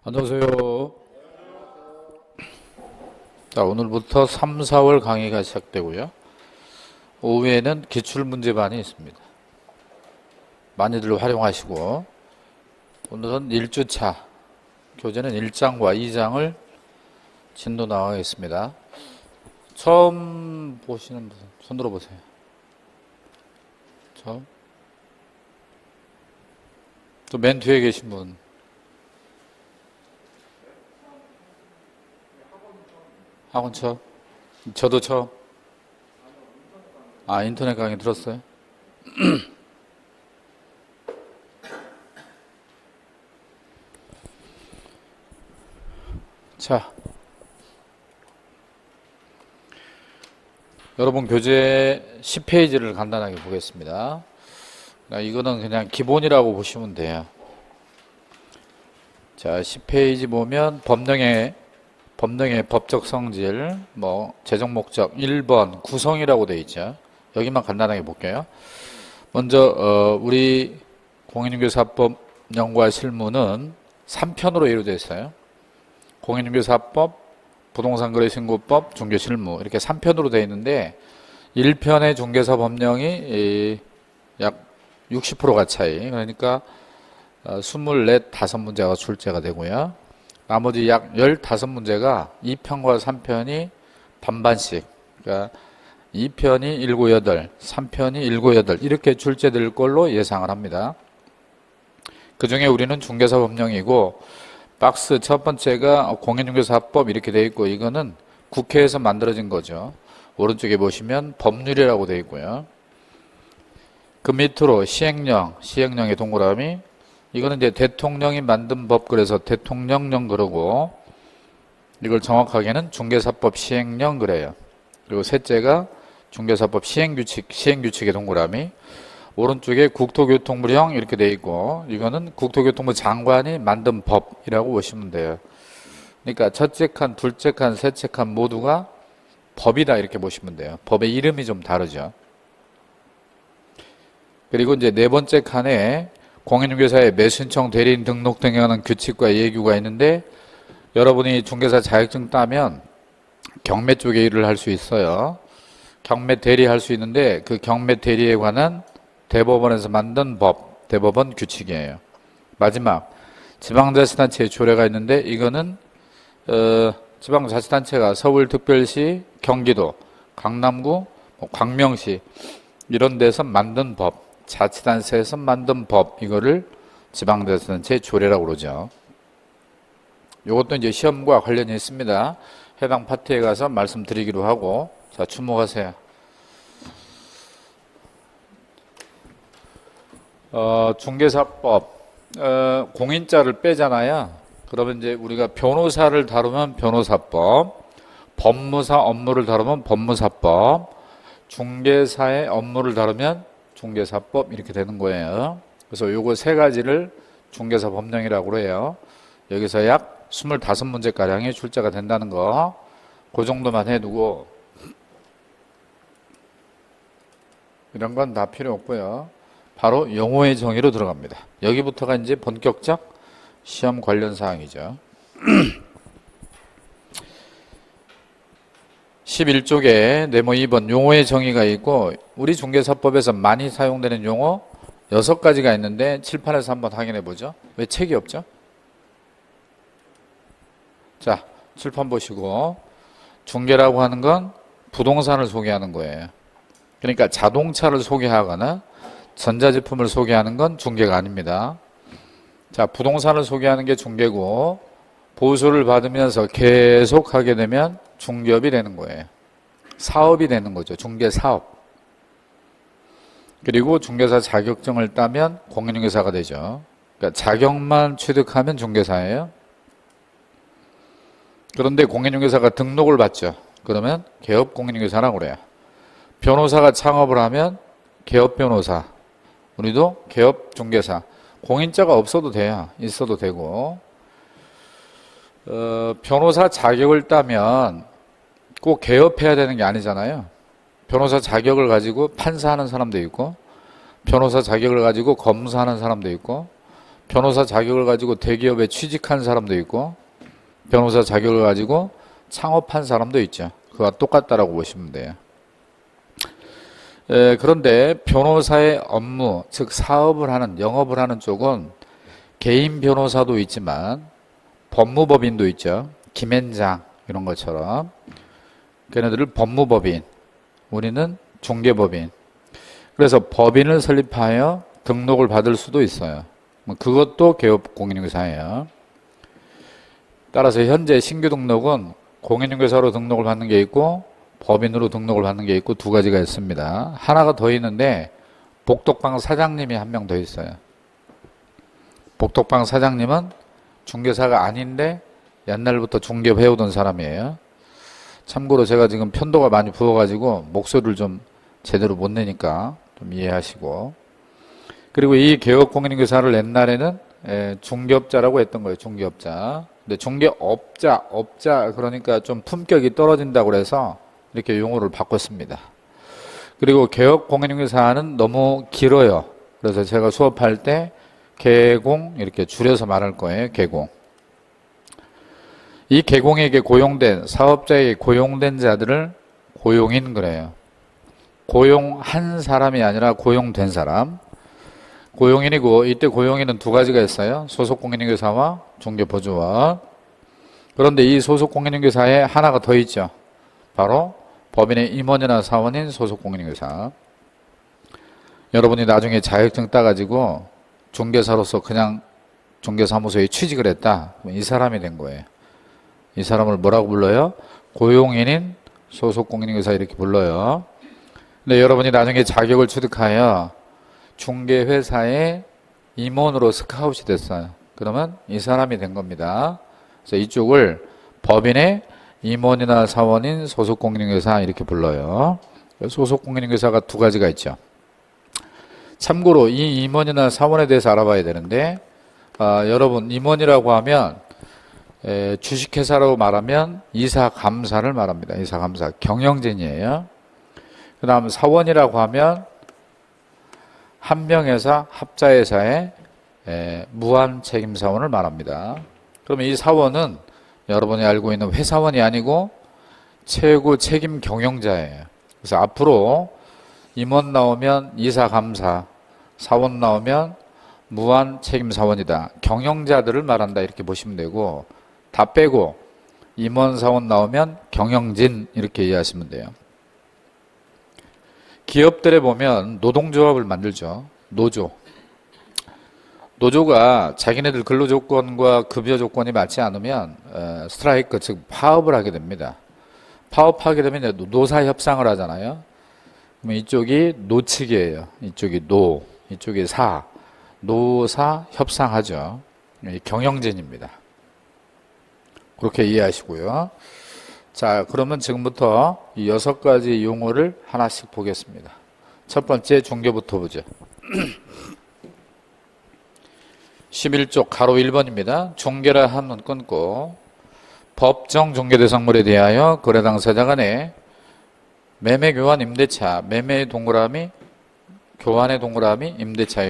안녕하세요. 자, 오늘부터 3, 4월 강의가 시작되고요. 오후에는 기출문제반이 있습니다. 많이들 활용하시고, 오늘은 1주차, 교재는 1장과 2장을 진도 나가겠습니다. 처음 보시는 분, 손 들어보세요. 처음? 또 맨 뒤에 계신 분. 학원 처음? 저도 처음? 아, 인터넷 강의 들었어요? 자, 여러분 교재 10페이지를 간단하게 보겠습니다. 이거는 그냥 기본이라고 보시면 돼요. 자, 10페이지 보면 법령의 법적 성질, 재정 목적 1번 구성이라고 되어 있죠. 여기만 간단하게 볼게요. 먼저 우리 공인중개사법 연구와 실무는 3편으로 이루어져 있어요. 공인중개사법, 부동산거래신고법, 중개실무 이렇게 3편으로 되어 있는데 1편의 중개사 법령이 약 60%가 차이, 그러니까 24, 5문제가 출제가 되고요. 나머지 약 15문제가 2편과 3편이 반반씩, 그러니까 2편이 7, 8, 3편이 7, 8 이렇게 출제될 걸로 예상을 합니다. 그 중에 우리는 중개사 법령이고, 박스 첫 번째가 공인중개사법 이렇게 되어 있고, 이거는 국회에서 만들어진 거죠. 오른쪽에 보시면 법률이라고 되어 있고요. 그 밑으로 시행령의 동그라미, 이거는 이제 대통령이 만든 법, 그래서 대통령령 그러고, 이걸 정확하게는 중개사법 시행령 그래요. 그리고 셋째가 중개사법 시행규칙의 동그라미, 오른쪽에 국토교통부령 이렇게 돼 있고, 이거는 국토교통부 장관이 만든 법이라고 보시면 돼요. 그러니까 첫째 칸, 둘째 칸, 셋째 칸 모두가 법이다 이렇게 보시면 돼요. 법의 이름이 좀 다르죠. 그리고 이제 네 번째 칸에 공인중개사의 매수신청 대리인 등록 등에 관한 규칙과 예규가 있는데, 여러분이 중개사 자격증 따면 경매 쪽에 일을 할 수 있어요. 경매 대리 할 수 있는데, 그 경매 대리에 관한 대법원에서 만든 법, 대법원 규칙이에요. 마지막 지방자치단체의 조례가 있는데, 이거는 지방자치단체가 서울특별시, 경기도, 강남구, 광명시 이런 데서 만든 법, 자치단체에서 만든 법, 이거를 지방자치단체 조례라고 그러죠. 이것도 이제 시험과 관련이 있습니다. 해당 파트에 가서 말씀드리기로 하고, 자, 주목하세요. 중개사법, 공인자를 빼잖아요. 그러면 이제 우리가 변호사를 다루면 변호사법, 법무사 업무를 다루면 법무사법, 중개사의 업무를 다루면 중개사법 이렇게 되는 거예요. 그래서 요거 세 가지를 중개사 법령이라고 해요. 여기서 약 25문제가량이 출제가 된다는 거, 그 정도만 해두고, 이런 건 다 필요 없고요. 바로 용어의 정의로 들어갑니다. 여기부터가 이제 본격적 시험 관련 사항이죠. 11쪽에 네모 2번 용어의 정의가 있고, 우리 중개사법에서 많이 사용되는 용어 6가지가 있는데 칠판에서 한번 확인해 보죠. 왜 책이 없죠? 자, 칠판 보시고, 중개라고 하는 건 부동산을 소개하는 거예요. 그러니까 자동차를 소개하거나 전자제품을 소개하는 건 중개가 아닙니다. 자, 부동산을 소개하는 게 중개고, 보수를 받으면서 계속 하게 되면 중개업이 되는 거예요. 사업이 되는 거죠. 중개사업. 그리고 중개사 자격증을 따면 공인중개사가 되죠. 그러니까 자격만 취득하면 중개사예요. 그런데 공인중개사가 등록을 받죠. 그러면 개업공인중개사라고 그래요. 변호사가 창업을 하면 개업변호사, 우리도 개업중개사. 공인자가 없어도 돼요. 있어도 되고. 변호사 자격을 따면 꼭 개업해야 되는 게 아니잖아요. 변호사 자격을 가지고 판사하는 사람도 있고, 변호사 자격을 가지고 검사하는 사람도 있고, 변호사 자격을 가지고 대기업에 취직한 사람도 있고 변호사 자격을 가지고 창업한 사람도 있죠. 그와 똑같다라고 보시면 돼요. 그런데 변호사의 업무, 즉 사업을 하는, 영업을 하는 쪽은 개인 변호사도 있지만 법무법인도 있죠. 김앤장 이런 것처럼. 걔네들을 법무법인, 우리는 중개법인. 그래서 법인을 설립하여 등록을 받을 수도 있어요. 그것도 개업공인중개사예요. 따라서 현재 신규 등록은 공인중개사로 등록을 받는 게 있고 법인으로 등록을 받는 게 있고 두 가지가 있습니다. 하나가 더 있는데 복덕방 사장님이 한 명 더 있어요. 복덕방 사장님은 중개사가 아닌데 옛날부터 중개업 해오던 사람이에요. 참고로 제가 지금 편도가 많이 부어가지고 목소리를 좀 제대로 못 내니까 좀 이해하시고. 그리고 이 개업공인중개사를 옛날에는 중개업자라고 했던 거예요. 중개업자. 근데 중개업자 그러니까 좀 품격이 떨어진다고 그래서 이렇게 용어를 바꿨습니다. 그리고 개업공인중개사는 너무 길어요. 그래서 제가 수업할 때 개공 이렇게 줄여서 말할 거예요. 개공. 이 개공에게 고용된 사업자에게 고용된 자들을 고용인 그래요. 고용한 사람이 아니라 고용된 사람. 고용인이고 이때 고용인은 두 가지가 있어요. 소속공인중개사와 중개보조원. 그런데 이 소속공인중개사에 하나가 더 있죠. 바로 법인의 임원이나 사원인 소속공인중개사. 여러분이 나중에 자격증 따가지고 중개사로서 그냥 중개사무소에 취직을 했다. 이 사람이 된 거예요. 이 사람을 뭐라고 불러요? 고용인인 소속공인중개사 이렇게 불러요. 근데 여러분이 나중에 자격을 취득하여 중개회사의 임원으로 스카웃이 됐어요. 그러면 이 사람이 된 겁니다. 그래서 이쪽을 법인의 임원이나 사원인 소속공인중개사 이렇게 불러요. 소속공인중개사가 두 가지가 있죠. 참고로 이 임원이나 사원에 대해서 알아봐야 되는데 여러분 임원이라고 하면 주식회사라고 말하면 이사감사를 말합니다. 이사감사 경영진이에요. 그 다음 사원이라고 하면 한명회사 합자회사의 무한책임사원을 말합니다. 그러면 이 사원은 여러분이 알고 있는 회사원이 아니고 최고 책임 경영자예요. 그래서 앞으로 임원 나오면 이사감사, 사원 나오면 무한책임사원이다. 경영자들을 말한다 이렇게 보시면 되고 다 빼고 임원, 사원 나오면 경영진 이렇게 이해하시면 돼요. 기업들에 보면 노동조합을 만들죠. 노조. 노조가 자기네들 근로조건과 급여조건이 맞지 않으면 스트라이크, 즉 파업을 하게 됩니다. 파업하게 되면 노사협상을 하잖아요. 그러면 이쪽이 노측이에요. 이쪽이 노, 이쪽이 사. 노사 협상하죠. 경영진입니다. 그렇게 이해하시고요. 자, 그러면 지금부터 이 6가지 용어를 하나씩 보겠습니다. 첫 번째 중개부터 보죠. 11쪽 가로 1번입니다. 중개라 하면 끊고 법정 중개대상물에 대하여 거래 당사자 간의 매매 교환 임대차, 매매의 동그라미, 교환의 동그라미, 임대차